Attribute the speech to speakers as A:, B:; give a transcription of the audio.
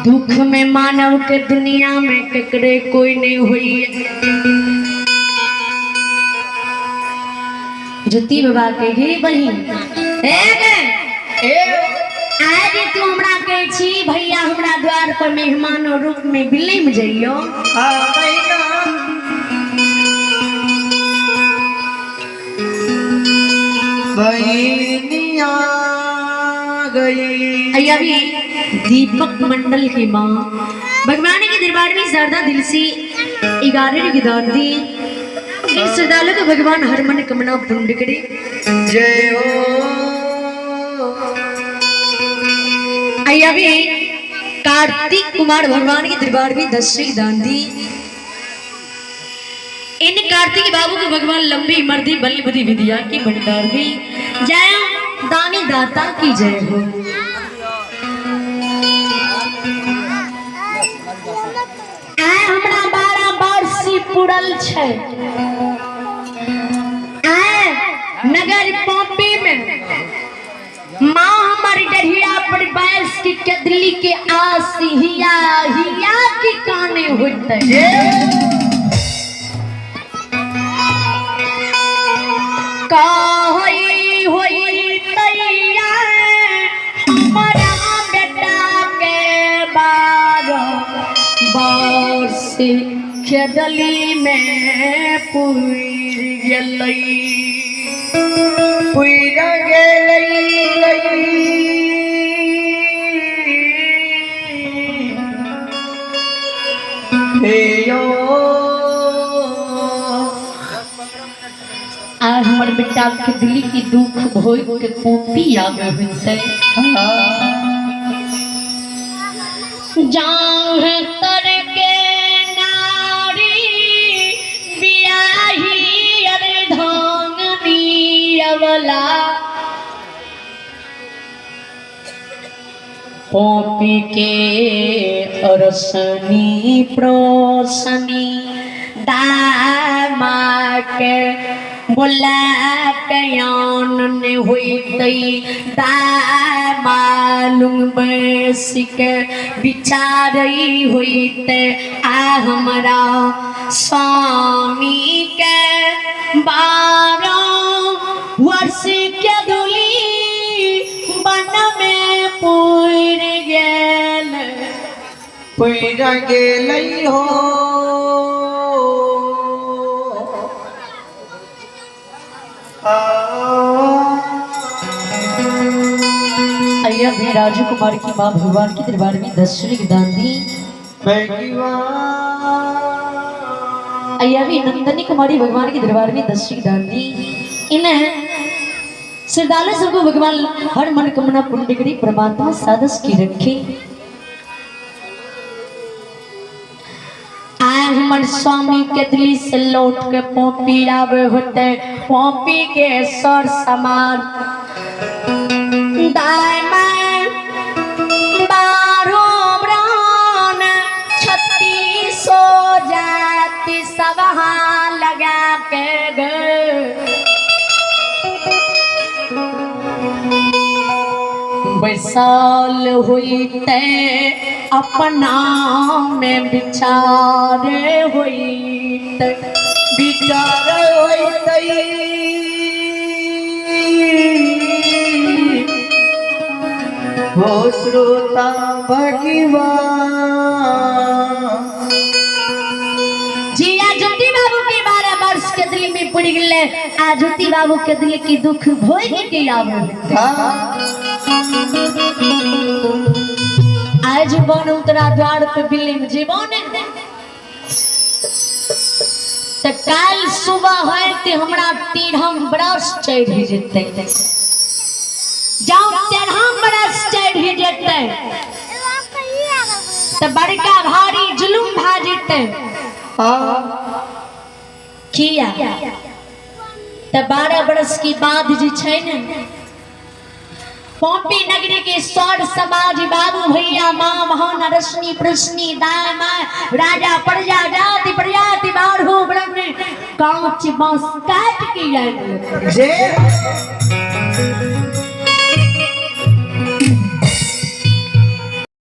A: दुख में मानव के दुनिया में केकरे कोई नहीं हुई। जुती बाबा के ही बहिन आज तू हमरा कहे छी भैया हमरा द्वार पर मेहमान रूप में बिलम जइयो।
B: बहनिया गई
A: अभी दीपक मंडल की माँ भगवान के दरबार में शारदा दिल से 11 की दान दी। इस श्रद्धालु को भगवान हर मन कमना पूर्ण करे।
B: जय हो।
A: अभी कार्तिक कुमार भगवान के दरबार में 10 दान दी। इन कार्तिक बाबू को भगवान लंबी मर्दी बली बुद्धि विद्या की भंडार दी। जय दानी दाता की जय हो। हमरा 12 वर्षी पुरल छे नगर पॉपी में माँ हमारी डढ़िया पर बैस की कदली के आस हिया हिया की काने होते काहई होई तैया हमारा बेटा के 12 वर्ष कदली में पुर गेलई आज हमारे बेटा के दिल्ली की दुख भोग के पोपी आगे होते जाऊं तर के नारी बियाही अरे धांगनी अवला पोपी के अरसनी प्रोसनी दामा के बोला कयान ने हुई तई मालूम बसिक बिचारई हुई ते आ हमारा स्वामी के 12 वर्ष के दुली बन में पुर
B: गेल हो।
A: भी राजू कुमार की माँ भगवान के दरबार में 10 दान दी। भी नंदनी कुमारी भगवान के दरबार में 10 दान दी। इन्हें श्रद्धालु सबको भगवान हर मनोकामना पूर्ण करी परमात्मा सादस की रखे। हमारे स्वामी के दिल्ली से लौट के पोपी आवे होते पोपी के सर समान दाय में 12 प्राण 36 जाति सब लगा के गए बैसाल हुई ते अपना में बिचारे हुई ते
B: बिचारे हुई तई हो श्रोता भगवान
A: जिया ज्योति बाबू के 12 वर्ष के दिल में पड़ गए। आ ज्योति बाबू के दिल की दुख भोग के आवे आज बन उतरा द्वार पे बिलिम जीवन तो काल सुबह है ते हमरा टीढ़म बरस चढ़ जेते जाओ टेढ़म बरस चढ़ जेते तो बड़का भारी जुलूम भा जेते किया तो 12 बरस की बाद जे छै ने पोपी नगरी के सौर समाज बाबू भैया माँ महान रश्मि प्रश्नि दामा राजा प्रजा जाति प्रजाति बारहो ब्रह्म कांच बांस काट के